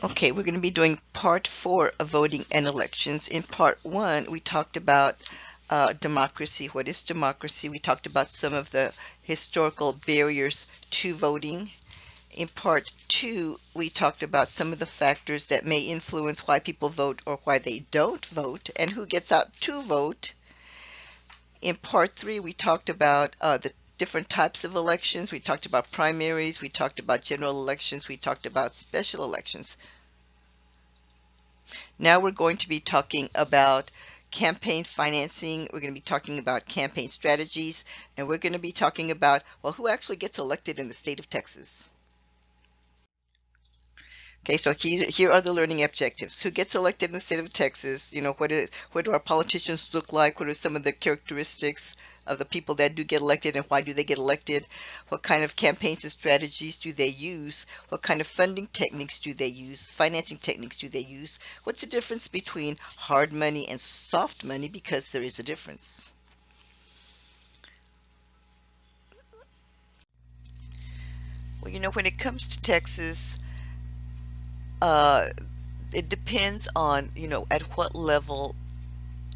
Okay, we're going to be doing part 4 of voting and elections. In part 1, we talked about democracy. What is democracy? We talked about some of the historical barriers to voting. In part 2, we talked about some of the factors that may influence why people vote or why they don't vote and who gets out to vote. In part 3, we talked about the different types of elections. We talked about primaries, we talked about general elections, we talked about special elections. Now we're going to be talking about campaign financing. We're going to be talking about campaign strategies, and we're going to be talking about, well, who actually gets elected in the state of Texas. Okay, so here are the learning objectives. Who gets elected in the state of Texas? What do our politicians look like? What are some of the characteristics of the people that do get elected, and why do they get elected? What kind of campaigns and strategies do they use? What kind of funding techniques do they use? Financing techniques do they use? What's the difference between hard money and soft money? Because there is a difference. Well, when it comes to Texas, uh, it depends on, at what level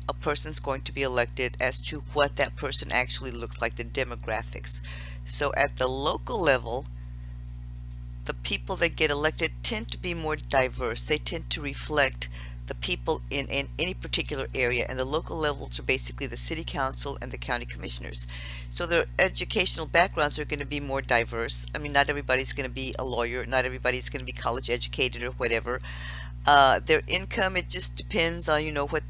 a person's going to be elected as to what that person actually looks like, the demographics. So at the local level, the people that get elected tend to be more diverse. They tend to reflect the people in any particular area, and the local levels are basically the city council and the county commissioners. So their educational backgrounds are going to be more diverse. I mean, not everybody's going to be a lawyer, not everybody's going to be college educated or whatever. Their income, it just depends on what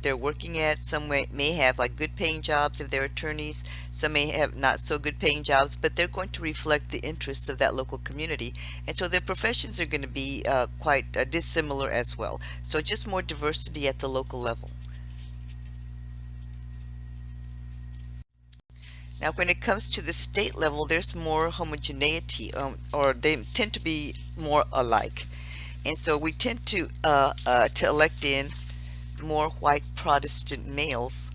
they're working at. Some may have like good paying jobs if they're attorneys. Some may have not so good paying jobs, but they're going to reflect the interests of that local community, and so their professions are going to be quite dissimilar as well. So just more diversity at the local level. Now, when it comes to the state level, there's more homogeneity, or they tend to be more alike. And so we tend to elect in more white Protestant males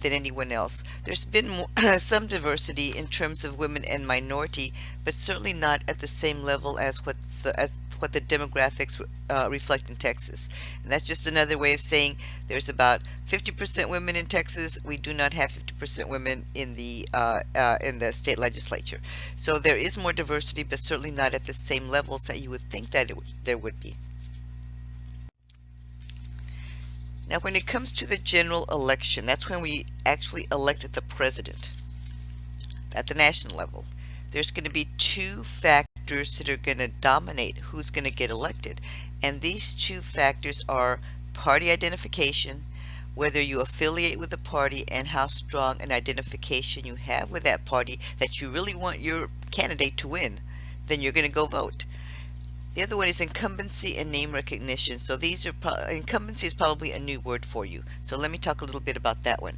than anyone else. There's been more, some diversity in terms of women and minority, but certainly not at the same level as what the demographics reflect in Texas. And that's just another way of saying there's about 50% women in Texas. We do not have 50% women in the state legislature. So there is more diversity, but certainly not at the same levels that you would think that there would be. Now, when it comes to the general election, that's when we actually elect the president at the national level. There's going to be two factors that are going to dominate who's going to get elected. And these two factors are party identification, whether you affiliate with the party, and how strong an identification you have with that party that you really want your candidate to win. Then you're going to go vote. The other one is incumbency and name recognition. So incumbency is probably a new word for you. So let me talk a little bit about that one.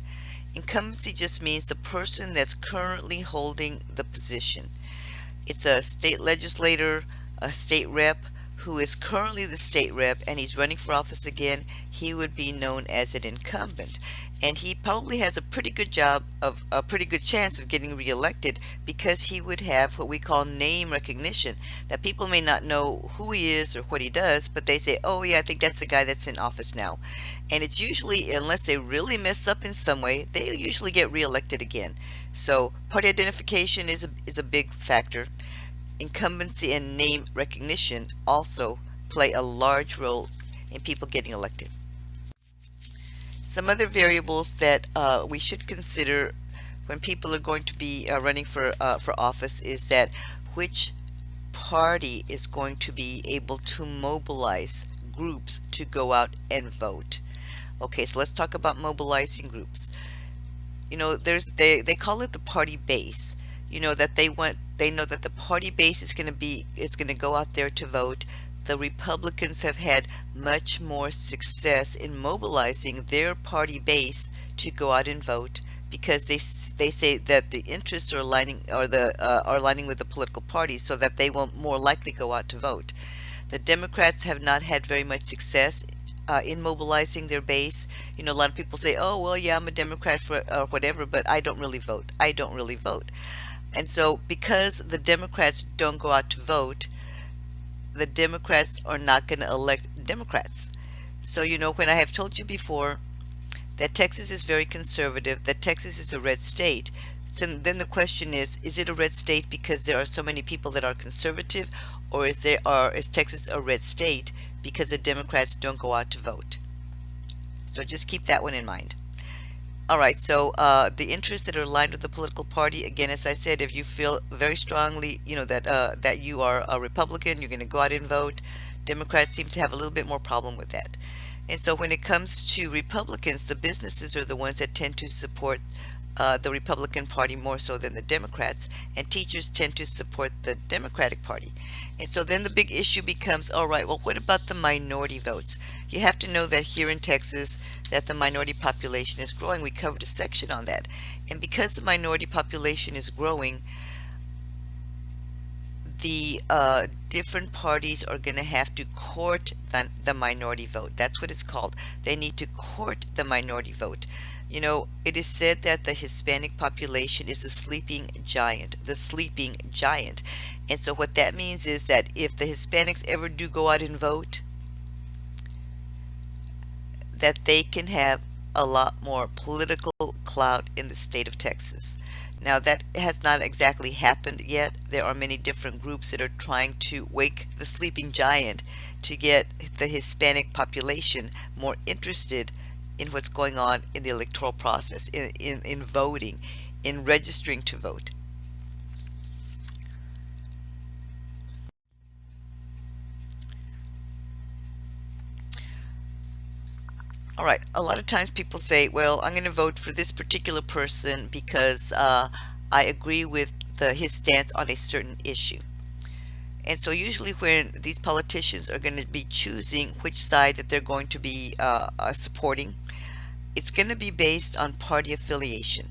Incumbency just means the person that's currently holding the position. It's a state legislator, a state rep who is currently the state rep, and he's running for office again. He would be known as an incumbent, and he probably has a pretty good chance of getting reelected, because he would have what we call name recognition, that people may not know who he is or what he does, but they say, oh yeah, I think that's the guy that's in office now. And it's usually, unless they really mess up in some way, they usually get reelected again. So party identification is a big factor. Incumbency and name recognition also play a large role in people getting elected. Some other variables that we should consider when people are going to be running for office is that which party is going to be able to mobilize groups to go out and vote. Okay, so let's talk about mobilizing groups. They call it the party base. That they know that the party base is going to go out there to vote. The Republicans have had much more success in mobilizing their party base to go out and vote, because they say that the interests are aligning, or are aligning with the political parties, so that they will more likely go out to vote. The Democrats have not had very much success in mobilizing their base. A lot of people say, oh well, yeah, I'm a Democrat or whatever, but I don't really vote. I don't really vote. And so because the Democrats don't go out to vote, the Democrats are not going to elect Democrats. So, when I have told you before that Texas is very conservative, that Texas is a red state, so then the question is it a red state because there are so many people that are conservative, or is Texas a red state because the Democrats don't go out to vote? So just keep that one in mind. All right, so the interests that are aligned with the political party, again, as I said, if you feel very strongly, that you are a Republican, you're going to go out and vote. Democrats seem to have a little bit more problem with that. And so when it comes to Republicans, the businesses are the ones that tend to support the Republican Party more so than the Democrats, and teachers tend to support the Democratic Party. And so then the big issue becomes, all right, well, what about the minority votes? You have to know that here in Texas, that the minority population is growing. We covered a section on that. And because the minority population is growing, the different parties are going to have to court the minority vote. That's what it's called. They need to court the minority vote. It is said that the Hispanic population is the sleeping giant, And so what that means is that if the Hispanics ever do go out and vote, that they can have a lot more political clout in the state of Texas. Now, that has not exactly happened yet. There are many different groups that are trying to wake the sleeping giant to get the Hispanic population more interested in what's going on in the electoral process, in voting, in registering to vote. All right, a lot of times people say, well, I'm going to vote for this particular person because I agree with his stance on a certain issue. And so usually when these politicians are going to be choosing which side that they're going to be supporting, it's going to be based on party affiliation.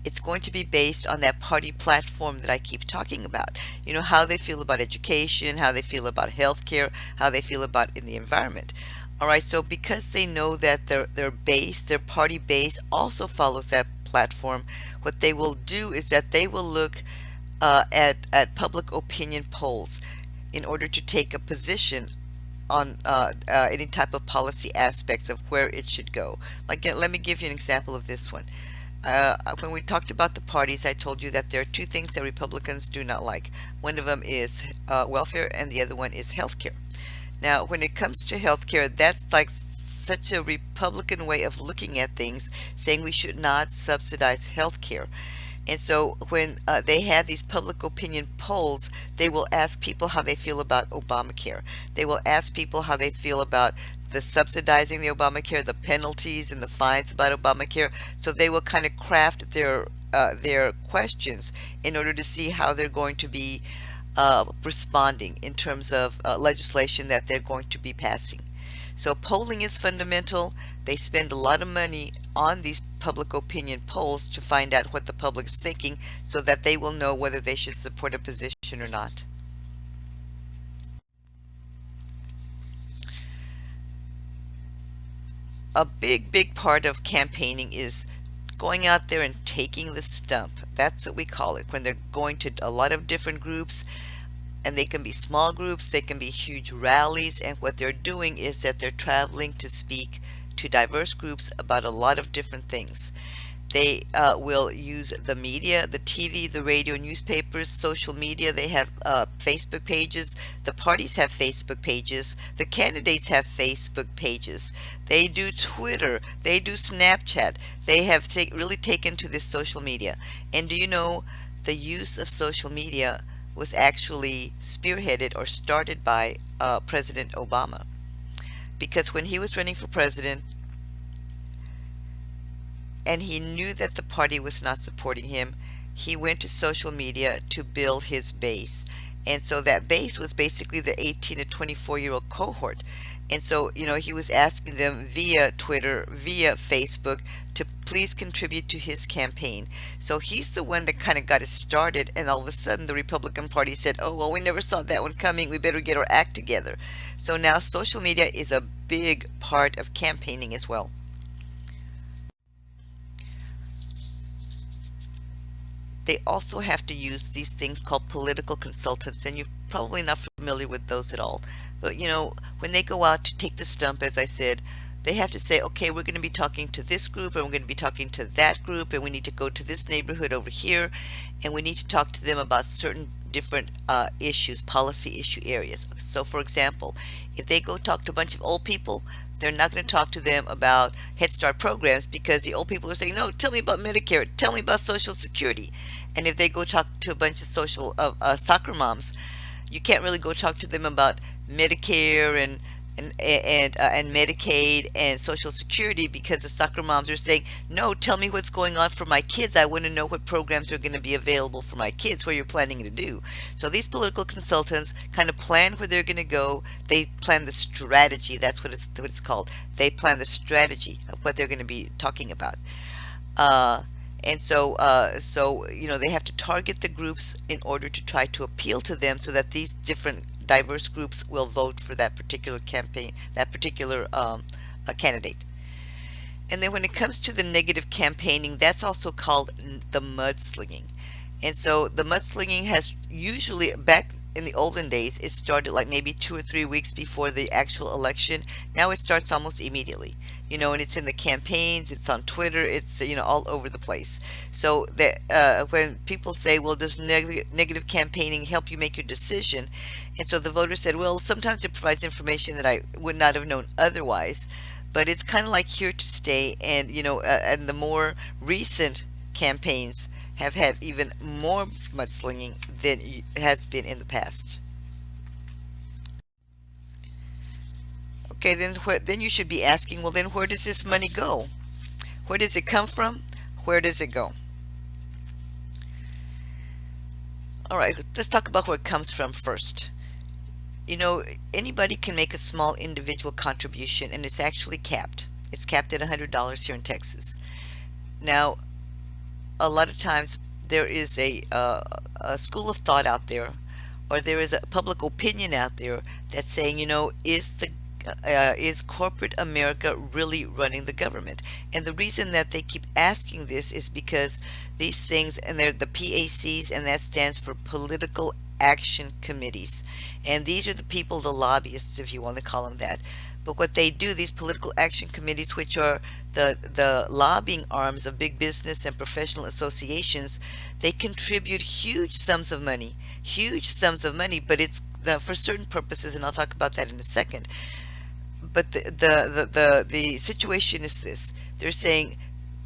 It's going to be based on that party platform that I keep talking about. How they feel about education, how they feel about healthcare, how they feel about in the environment. All right, so because they know that their party base also follows that platform, what they will do is that they will look at public opinion polls in order to take a position on any type of policy aspects of where it should go. Like, let me give you an example of this one. When we talked about the parties, I told you that there are two things that Republicans do not like. One of them is welfare, and the other one is healthcare. Now, when it comes to healthcare, that's like such a Republican way of looking at things, saying we should not subsidize healthcare. And so when they have these public opinion polls, they will ask people how they feel about Obamacare. They will ask people how they feel about the subsidizing the Obamacare, the penalties and the fines about Obamacare. So they will kind of craft their questions in order to see how they're going to be responding in terms of legislation that they're going to be passing. So polling is fundamental. They spend a lot of money on these public opinion polls to find out what the public is thinking so that they will know whether they should support a position or not. A big part of campaigning is going out there and taking the stump. That's what we call it, when they're going to a lot of different groups, and they can be small groups, they can be huge rallies, and what they're doing is that they're traveling to speak to diverse groups about a lot of different things. They will use the media, the TV, the radio, newspapers, social media. They have Facebook pages. The parties have Facebook pages. The candidates have Facebook pages. They do Twitter. They do Snapchat. They have really taken to this social media. And do you know, the use of social media was actually spearheaded or started by President Obama. Because when he was running for president, and he knew that the party was not supporting him, he went to social media to build his base. And so that base was basically the 18 to 24-year-old cohort. And so, he was asking them via Twitter, via Facebook, to please contribute to his campaign. So he's the one that kind of got it started, and all of a sudden the Republican Party said, oh, well, we never saw that one coming. We better get our act together. So now social media is a big part of campaigning as well. They also have to use these things called political consultants, and you've probably not familiar with those at all. But when they go out to take the stump, as I said, they have to say, okay, we're going to be talking to this group and we're going to be talking to that group and we need to go to this neighborhood over here and we need to talk to them about certain different issues, policy issue areas. So for example, if they go talk to a bunch of old people, they're not going to talk to them about Head Start programs because the old people are saying, no, tell me about Medicare, tell me about Social Security. And if they go talk to a bunch of soccer moms, you can't really go talk to them about Medicare and Medicaid and Social Security because the soccer moms are saying, no, tell me what's going on for my kids. I want to know what programs are going to be available for my kids, what you're planning to do. So these political consultants kind of plan where they're going to go. They plan the strategy. That's what it's called. They plan the strategy of what they're going to be talking about. Uh, and so they have to target the groups in order to try to appeal to them so that these different diverse groups will vote for that particular campaign, that particular candidate. And then when it comes to the negative campaigning, that's also called the mudslinging. And so the mudslinging has usually, back in the olden days, it started like maybe 2 or 3 weeks before the actual election. Now it starts almost immediately. And it's in the campaigns, it's on Twitter, it's all over the place. So that when people say, well, does negative campaigning help you make your decision? And so the voter said, well, sometimes it provides information that I would not have known otherwise, but it's kind of like here to stay. And the more recent campaigns have had even more mudslinging than has been in the past. Okay, then you should be asking, well, then where does this money go? Where does it come from? Where does it go? All right, let's talk about where it comes from first. Anybody can make a small individual contribution, and it's actually capped. It's capped at $100 here in Texas. Now, a lot of times there is a school of thought out there, or there is a public opinion out there that's saying, is corporate America really running the government? And the reason that they keep asking this is because these things, and they're the PACs, and that stands for Political Action Committees. And these are the people, the lobbyists, if you want to call them that. But what they do, these political action committees, which are the lobbying arms of big business and professional associations, they contribute huge sums of money, but it's for certain purposes, and I'll talk about that in a second. But the situation is this: they're saying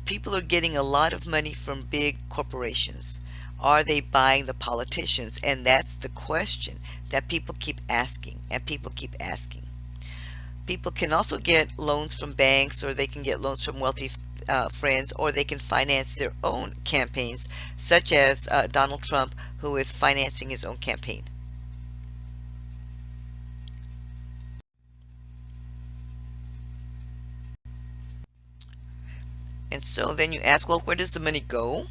people are getting a lot of money from big corporations. Are they buying the politicians? And that's the question that people keep asking, and people keep asking. People can also get loans from banks, or they can get loans from wealthy friends, or they can finance their own campaigns, such as Donald Trump, who is financing his own campaign. And so then you ask, well, where does the money go?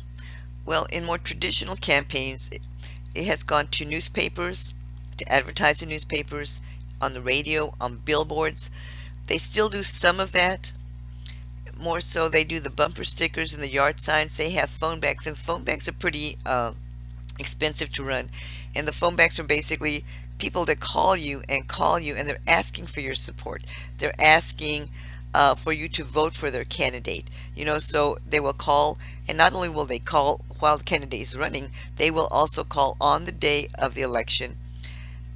Well, in more traditional campaigns, it has gone to newspapers, to advertise in newspapers, on the radio, on billboards. They still do some of that. More so, they do the bumper stickers and the yard signs. They have phone banks, and phone banks are pretty expensive to run. And the phone banks are basically people that call you, and they're asking for your support. They're asking for you to vote for their candidate. So they will call, and not only will they call while the candidate is running, they will also call on the day of the election.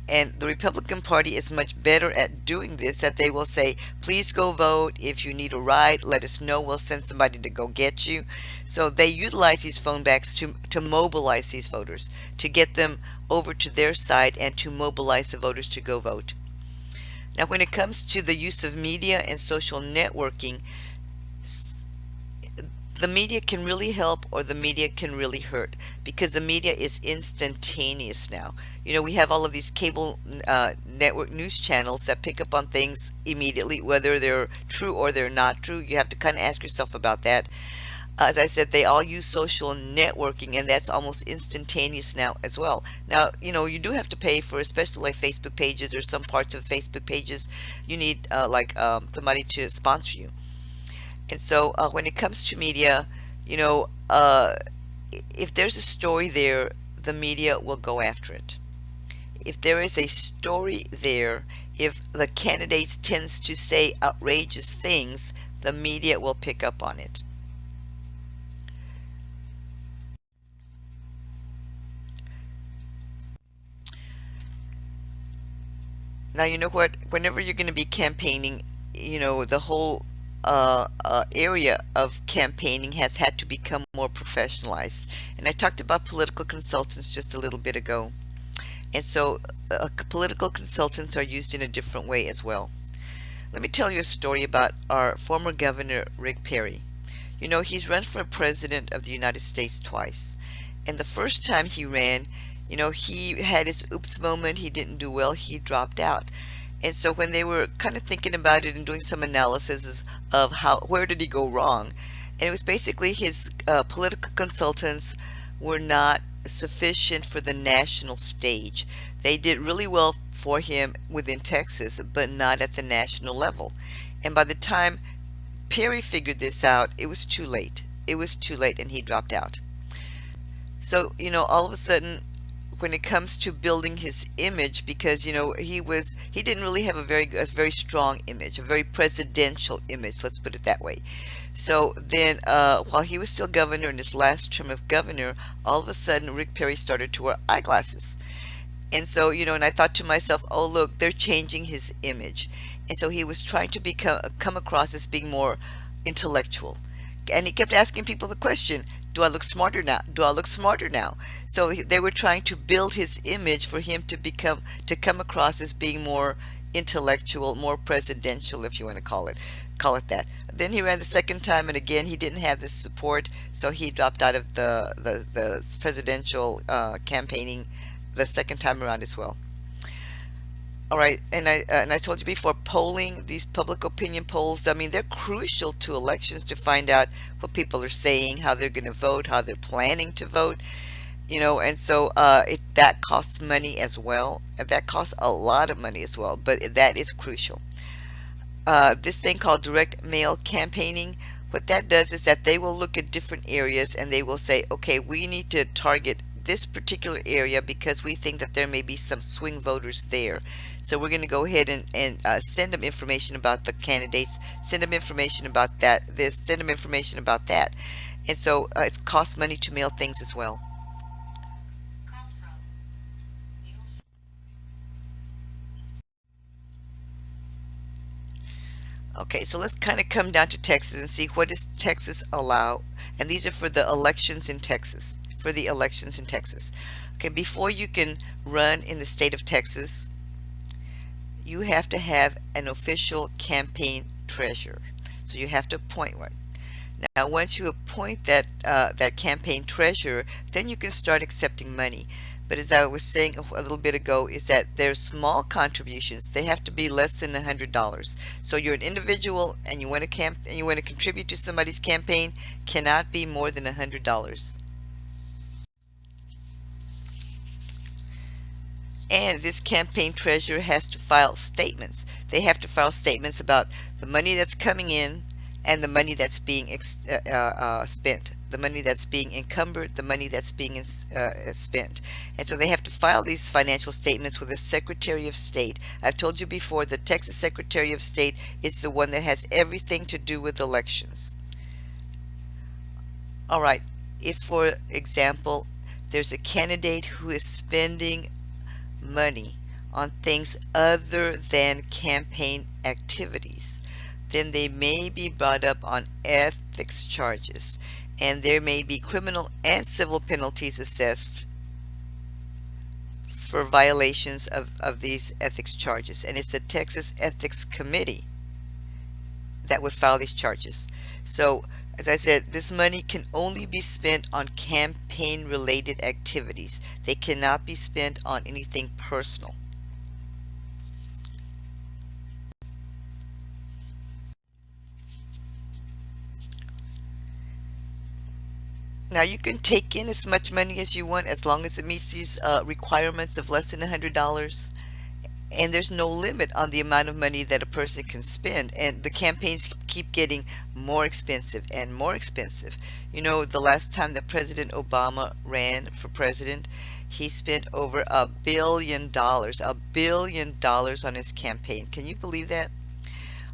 And the Republican Party is much better at doing this, that they will say, please go vote. If you need a ride, let us know. We'll send somebody to go get you. So they utilize these phone banks to mobilize these voters, to get them over to their side and to mobilize the voters to go vote. Now, when it comes to the use of media and social networking, the media can really help, or the media can really hurt, because the media is instantaneous now. We have all of these cable network news channels that pick up on things immediately, whether they're true or they're not true. You have to kind of ask yourself about that. As I said, they all use social networking, and that's almost instantaneous now as well. Now, you do have to pay for, especially like Facebook pages or some parts of Facebook pages. You need somebody to sponsor you. And so when it comes to media, if there's a story there, the media will go after it. if there is a story there, if the candidate tends to say outrageous things, the media will pick up on it. Now, you know what? Whenever you're going to be campaigning, the whole area of campaigning has had to become more professionalized. And I talked about political consultants just a little bit ago. And so political consultants are used in a different way as well. Let me tell you a story about our former governor, Rick Perry. He's run for president of the United States twice. And the first time he ran, he had his oops moment. He didn't do well. He dropped out. And so when they were kind of thinking about it and doing some analysis of where did he go wrong, and it was basically his political consultants were not sufficient for the national stage. They did really well for him within Texas, but not at the national level. And by the time Perry figured this out, it was too late. It was too late, and he dropped out. So, all of a sudden, when it comes to building his image, because he didn't really have a very strong image, a very presidential image, let's put it that way. So then while he was still governor in his last term of governor, all of a sudden Rick Perry started to wear eyeglasses. And so, and I thought to myself, oh look, they're changing his image. And so he was trying to come across as being more intellectual. And he kept asking people the question, do I look smarter now? Do I look smarter now? So they were trying to build his image for him to come across as being more intellectual, more presidential, if you want to call it that. Then he ran the second time, and again he didn't have this support, so he dropped out of the presidential campaigning the second time around as well. All right, and I told you before, polling, these public opinion polls, I mean, they're crucial to elections to find out what people are saying, how they're going to vote, how they're planning to vote, and so that costs money as well. That costs a lot of money as well, but that is crucial. This thing called direct mail campaigning, what that does is that they will look at different areas and they will say, okay, we need to target this particular area because we think that there may be some swing voters there. So we're going to go ahead and send them information about the candidates, send them information about send them information about that. And so it costs money to mail things as well. Okay, so let's kind of come down to Texas and see what does Texas allow. And these are for the elections in Texas. For the elections in Texas. Okay, before you can run in the state of Texas, you have to have an official campaign treasurer. So you have to appoint one. Now, once you appoint that campaign treasurer, then you can start accepting money. But as I was saying a little bit ago, is that there's small contributions. They have to be less than $100. So you're an individual and you want to contribute to somebody's campaign, cannot be more than $100. And this campaign treasurer has to file statements. They have to file statements about the money that's coming in and the money that's being spent, the money that's being encumbered, the money that's being spent. And so they have to file these financial statements with the Secretary of State. I've told you before, the Texas Secretary of State is the one that has everything to do with elections. All right, if for example, there's a candidate who is spending money on things other than campaign activities, then they may be brought up on ethics charges, and there may be criminal and civil penalties assessed for violations of these ethics charges. And it's the Texas Ethics Committee that would file these charges. So as I said, this money can only be spent on campaign related activities. They cannot be spent on anything personal. Now you can take in as much money as you want as long as it meets these requirements of less than $100. and there's no limit on the amount of money that a person can spend, and the campaigns keep getting more expensive and more expensive. You know, the last time that President Obama ran for president, he spent over $1 billion on his campaign. Can you believe that?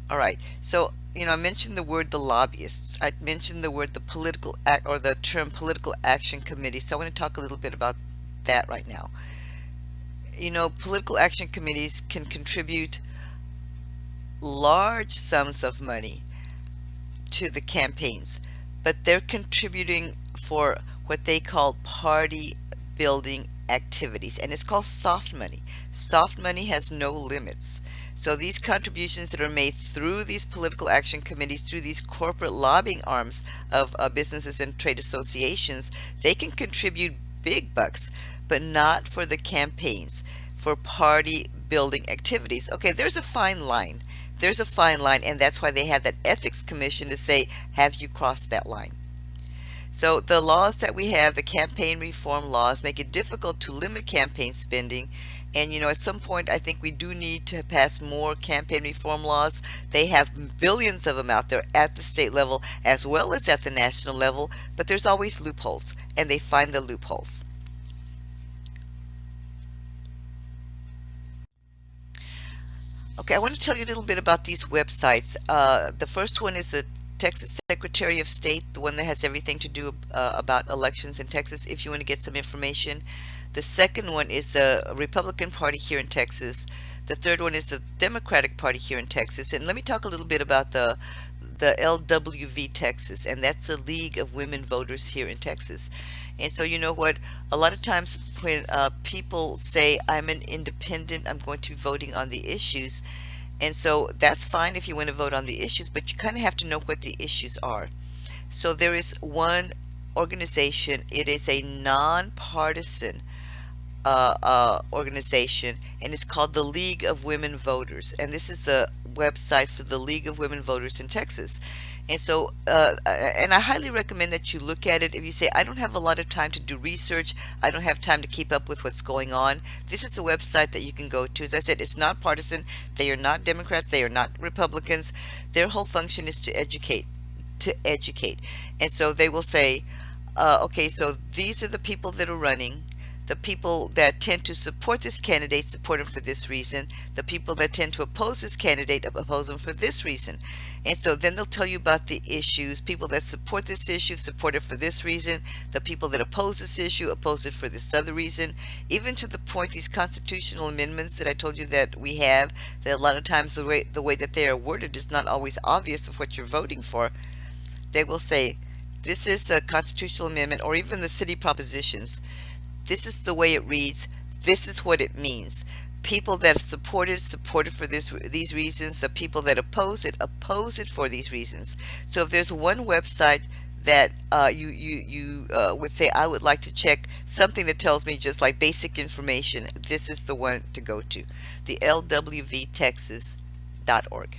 All right. So, you know, I mentioned the word the lobbyists. I mentioned the word the political act, or the term political action committee. So I want to talk a little bit about that right now. You know, political action committees can contribute large sums of money to the campaigns, but they're contributing for what they call party building activities, and it's called soft money. Soft money has no limits. So these contributions that are made through these political action committees, through these corporate lobbying arms of businesses and trade associations, they can contribute big bucks, but not for the campaigns, for party building activities. Okay, there's a fine line. There's a fine line, and that's why they had that ethics commission to say, have you crossed that line? So the laws that we have, the campaign reform laws, make it difficult to limit campaign spending. And you know, at some point, I think we do need to pass more campaign reform laws. They have billions of them out there at the state level as well as at the national level, but there's always loopholes, and they find the loopholes. Okay, I want to tell you a little bit about these websites. The first one is the Texas Secretary of State, the one that has everything to do about elections in Texas, if you want to get some information. The second one is the Republican Party here in Texas. The third one is the Democratic Party here in Texas. And let me talk a little bit about the LWV Texas, and that's the League of Women Voters here in Texas. And so, you know what? A lot of times when people say, I'm an independent, I'm going to be voting on the issues. And so that's fine if you want to vote on the issues, but you kind of have to know what the issues are. So there is one organization, it is a nonpartisan organization, and it's called the League of Women Voters. And this is the website for the League of Women Voters in Texas. And so, and I highly recommend that you look at it. If you say, I don't have a lot of time to do research, I don't have time to keep up with what's going on, this is a website that you can go to. As I said, it's not partisan. They are not Democrats. They are not Republicans. Their whole function is to educate, to educate. And so they will say, okay, so these are the people that are running. The people that tend to support this candidate support him for this reason. The people that tend to oppose this candidate oppose him for this reason. And so then they'll tell you about the issues. People that support this issue support it for this reason. The people that oppose this issue oppose it for this other reason. Even to the point, these constitutional amendments that I told you that we have, that a lot of times the way that they are worded is not always obvious of what you're voting for. They will say, this is a constitutional amendment, or even the city propositions. This is the way it reads. This is what it means. People that support it for these reasons. The people that oppose it for these reasons. So if there's one website that you would say, I would like to check something that tells me just like basic information, this is the one to go to, the lwvtexas.org.